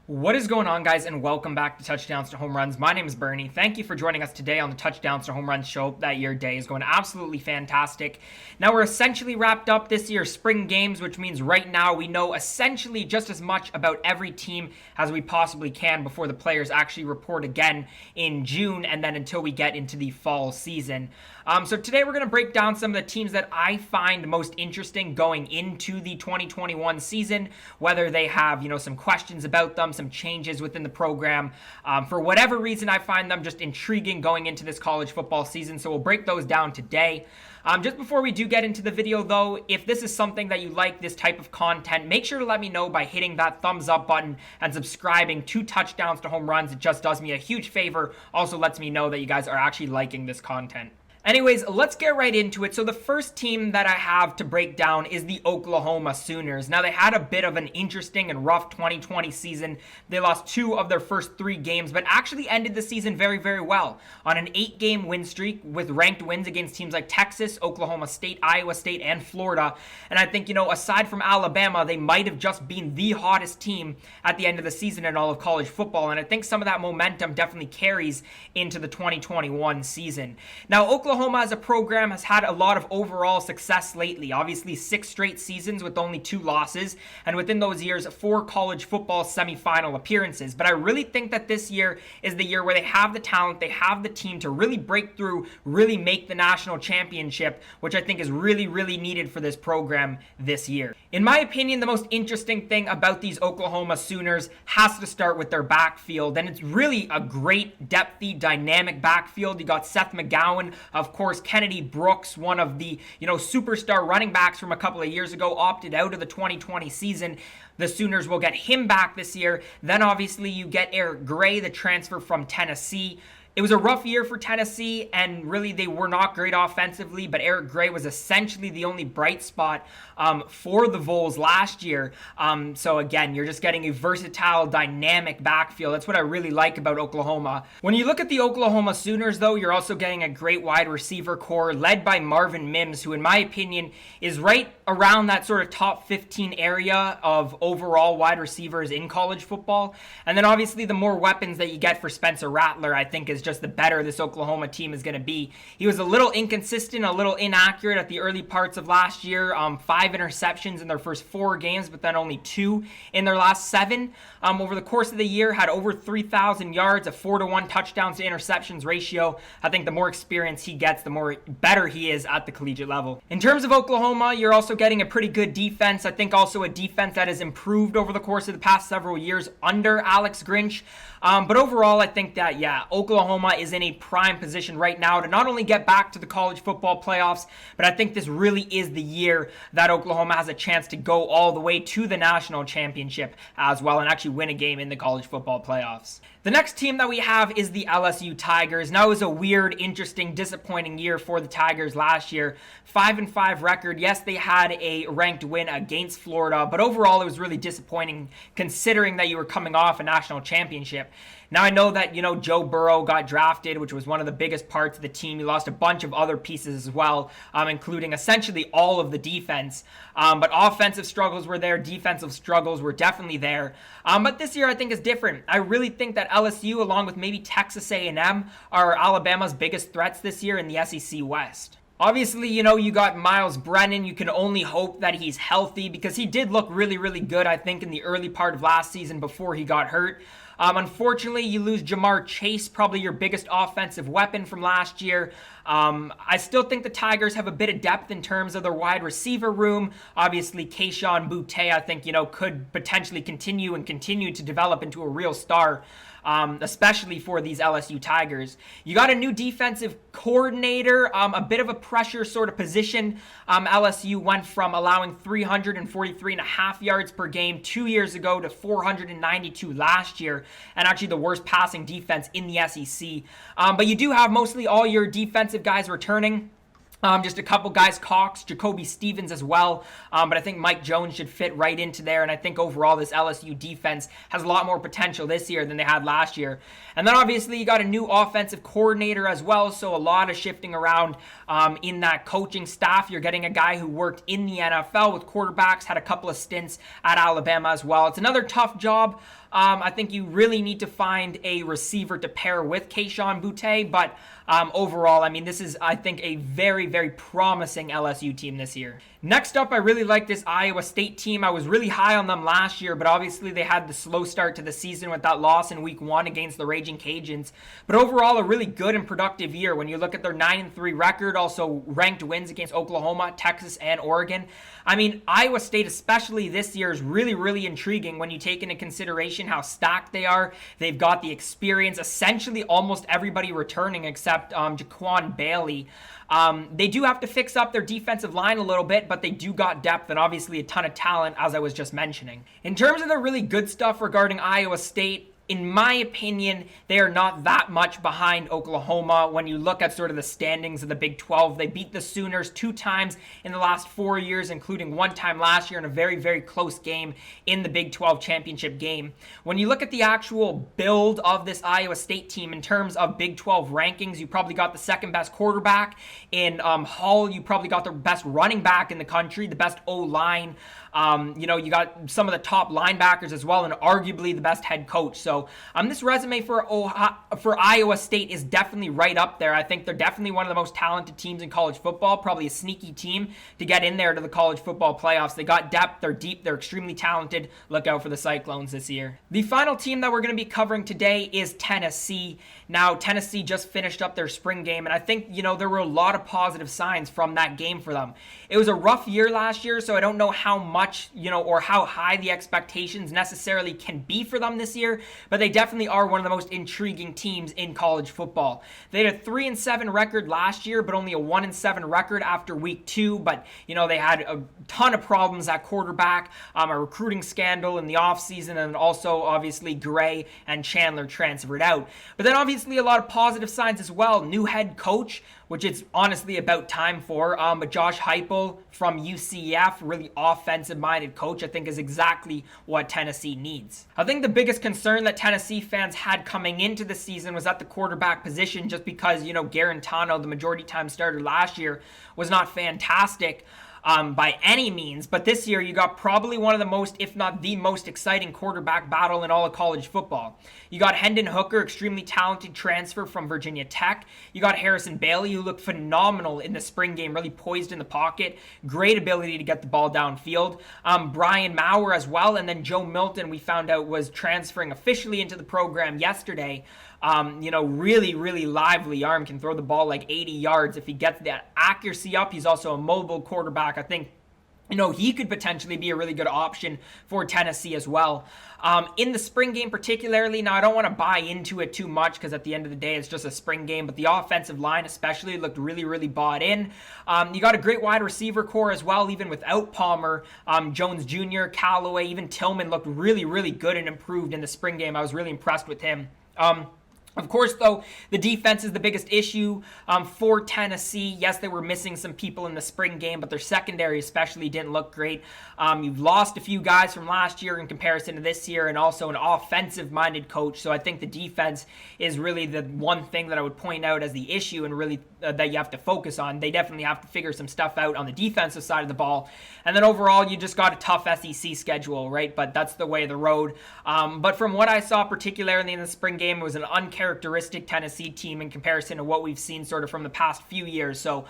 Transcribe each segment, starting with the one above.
What is going on, guys, and welcome back to Touchdowns to Home Runs. My name is Bernie. Thank you for joining us today on the Touchdowns to Home Runs show. That your day is going absolutely fantastic. Now, we're essentially wrapped up this year's spring games, which means right now we know essentially just as much about every team as we possibly can before the players actually report again in June, and then until we get into the fall season. So today we're going to break down some of the teams that I find most interesting going into the 2021 season, whether they have, some questions about them, some changes within the program. For whatever reason, I find them just intriguing going into this college football season. So we'll break those down today. Just before we do get into the video, though, if this is something that you like, this type of content, make sure to let me know by hitting that thumbs up button and subscribing to Touchdowns to Home Runs. It just does me a huge favor. Also lets me know that you guys are actually liking this content. Anyways, let's get right into it. So the first team that I have to break down is the Oklahoma Sooners. Now, they had a bit of an interesting and rough 2020 season. They lost 2 of their first 3 games, but actually ended the season very, very well on an 8-game win streak with ranked wins against teams like Texas, Oklahoma State, Iowa State, and Florida. And I think, aside from Alabama, they might have just been the hottest team at the end of the season in all of college football. And I think some of that momentum definitely carries into the 2021 season. Now, Oklahoma as a program has had a lot of overall success lately. Obviously, 6 straight seasons with only 2 losses, and within those years, 4 college football semifinal appearances. But I really think that this year is the year where they have the talent, they have the team to really break through, really make the national championship, which I think is really, really needed for this program this year. In my opinion, the most interesting thing about these Oklahoma Sooners has to start with their backfield, and it's really a great, depthy, dynamic backfield. You got Seth McGowan, of course, Kennedy Brooks, one of the, superstar running backs from a couple of years ago, opted out of the 2020 season. The Sooners will get him back this year. Then obviously you get Eric Gray, the transfer from Tennessee. It was a rough year for Tennessee, and really they were not great offensively, but Eric Gray was essentially the only bright spot for the Vols last year. So again, you're just getting a versatile, dynamic backfield. That's what I really like about Oklahoma. When you look at the Oklahoma Sooners, though, you're also getting a great wide receiver core led by Marvin Mims, who in my opinion is right around that sort of top 15 area of overall wide receivers in college football. And then obviously the more weapons that you get for Spencer Rattler, I think is just the better this Oklahoma team is going to be. He was a little inconsistent, a little inaccurate at the early parts of last year. 5 interceptions in their first 4 games, but then only 2 in their last 7. Over the course of the year, had over 3,000 yards, a 4-to-1 touchdowns to interceptions ratio. I think the more experience he gets, the more better he is at the collegiate level. In terms of Oklahoma, you're also getting a pretty good defense. I think also a defense that has improved over the course of the past several years under Alex Grinch. But overall, I think that, Oklahoma is in a prime position right now to not only get back to the college football playoffs, but I think this really is the year that Oklahoma has a chance to go all the way to the national championship as well and actually win a game in the college football playoffs. The next team that we have is the LSU Tigers. Now, it was a weird, interesting, disappointing year for the Tigers last year. 5-5 record. Yes, they had a ranked win against Florida, but overall it was really disappointing considering that you were coming off a national championship. Now, I know that, Joe Burrow got drafted, which was one of the biggest parts of the team. He lost a bunch of other pieces as well, including essentially all of the defense. But offensive struggles were there. Defensive struggles were definitely there. But this year, I think, is different. I really think that LSU, along with maybe Texas A&M, are Alabama's biggest threats this year in the SEC West. Obviously, you got Myles Brennan. You can only hope that he's healthy because he did look really, really good, I think, in the early part of last season before he got hurt. Unfortunately, you lose Jamar Chase, probably your biggest offensive weapon from last year. I still think the Tigers have a bit of depth in terms of their wide receiver room. Obviously, Kayshon, Boutte, I think, could potentially continue to develop into a real star. Especially for these LSU Tigers. You got a new defensive coordinator, a bit of a pressure sort of position. LSU went from allowing 343.5 yards per game 2 years ago to 492 last year, and actually the worst passing defense in the SEC. But you do have mostly all your defensive guys returning. Just a couple guys, Cox, Jacoby Stevens as well. But I think Mike Jones should fit right into there. And I think overall this LSU defense has a lot more potential this year than they had last year. And then obviously you got a new offensive coordinator as well. So a lot of shifting around in that coaching staff. You're getting a guy who worked in the NFL with quarterbacks, had a couple of stints at Alabama as well. It's another tough job. I think you really need to find a receiver to pair with Kayshon Boutte, but overall, I mean, this is, I think, a very, very promising LSU team this year. Next up, I really like this Iowa State team. I was really high on them last year, but obviously they had the slow start to the season with that loss in week 1 against the Raging Cajuns. But overall, a really good and productive year. When you look at their 9-3 record, also ranked wins against Oklahoma, Texas, and Oregon. I mean, Iowa State, especially this year, is really, really intriguing when you take into consideration how stacked they are. They've got the experience, essentially almost everybody returning except Jaquan Bailey. They do have to fix up their defensive line a little bit, but they do got depth and obviously a ton of talent, as I was just mentioning. In terms of the really good stuff regarding Iowa State, in my opinion, they are not that much behind Oklahoma. When you look at sort of the standings of the Big 12, they beat the Sooners 2 times in the last 4 years, including 1 time last year in a very, very close game in the Big 12 championship game. When you look at the actual build of this Iowa State team in terms of Big 12 rankings, you probably got the second best quarterback in Hull. You probably got the best running back in the country, the best O-line. You got some of the top linebackers as well, and arguably the best head coach. So this resume for Iowa State is definitely right up there. I think they're definitely one of the most talented teams in college football, probably a sneaky team to get in there to the college football playoffs. They got depth, they're deep, they're extremely talented. Look out for the Cyclones this year. The final team that we're going to be covering today is Tennessee. Now, Tennessee just finished up their spring game, and I think, there were a lot of positive signs from that game for them. It was a rough year last year, so I don't know how much, or how high the expectations necessarily can be for them this year, but they definitely are one of the most intriguing teams in college football. They had a 3-7 record last year, but only a 1-7 record after week 2, but, they had a ton of problems at quarterback, a recruiting scandal in the offseason, and also, obviously, Gray and Chandler transferred out. But then, obviously, a lot of positive signs as well. New head coach, which it's honestly about time for. But Josh Heupel from UCF, really offensive-minded coach, I think is exactly what Tennessee needs. I think the biggest concern that Tennessee fans had coming into the season was at the quarterback position, just because, Garantano, the majority-time starter last year, was not fantastic. By any means, but this year you got probably one of the most, if not the most exciting quarterback battle in all of college football. You got Hendon Hooker, extremely talented transfer from Virginia Tech. You got Harrison Bailey, who looked phenomenal in the spring game, really poised in the pocket, great ability to get the ball downfield. Brian Maurer as well, and then Joe Milton, we found out, was transferring officially into the program yesterday. Really, really lively arm, can throw the ball like 80 yards if he gets that accuracy up. He's also a mobile quarterback. I think, he could potentially be a really good option for Tennessee as well. In the spring game particularly, now I don't want to buy into it too much because at the end of the day, it's just a spring game, but the offensive line especially looked really, really bought in. You got a great wide receiver core as well, even without Palmer. Jones Jr., Callaway, even Tillman looked really, really good and improved in the spring game. I was really impressed with him. Of course, though, the defense is the biggest issue for Tennessee. Yes, they were missing some people in the spring game, but their secondary especially didn't look great. You've lost a few guys from last year in comparison to this year, and also an offensive-minded coach. So I think the defense is really the one thing that I would point out as the issue and really that you have to focus on. They definitely have to figure some stuff out on the defensive side of the ball. And then overall, you just got a tough SEC schedule, right? But that's the way of the road. But from what I saw, particularly in the spring game, it was an uncharacteristic Tennessee team in comparison to what we've seen sort of from the past few years. So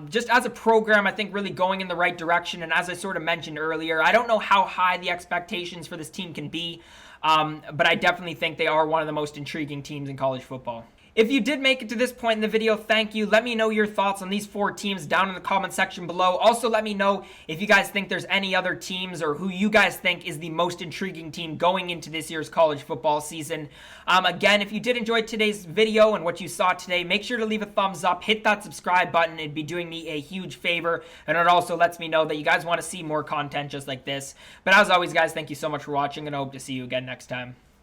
just as a program, I think really going in the right direction. And as I sort of mentioned earlier, I don't know how high the expectations for this team can be, but I definitely think they are one of the most intriguing teams in college football. If you did make it to this point in the video, thank you. Let me know your thoughts on these 4 teams down in the comment section below. Also, let me know if you guys think there's any other teams or who you guys think is the most intriguing team going into this year's college football season. Again, if you did enjoy today's video and what you saw today, make sure to leave a thumbs up, hit that subscribe button. It'd be doing me a huge favor, and it also lets me know that you guys want to see more content just like this. But as always, guys, thank you so much for watching, and I hope to see you again next time.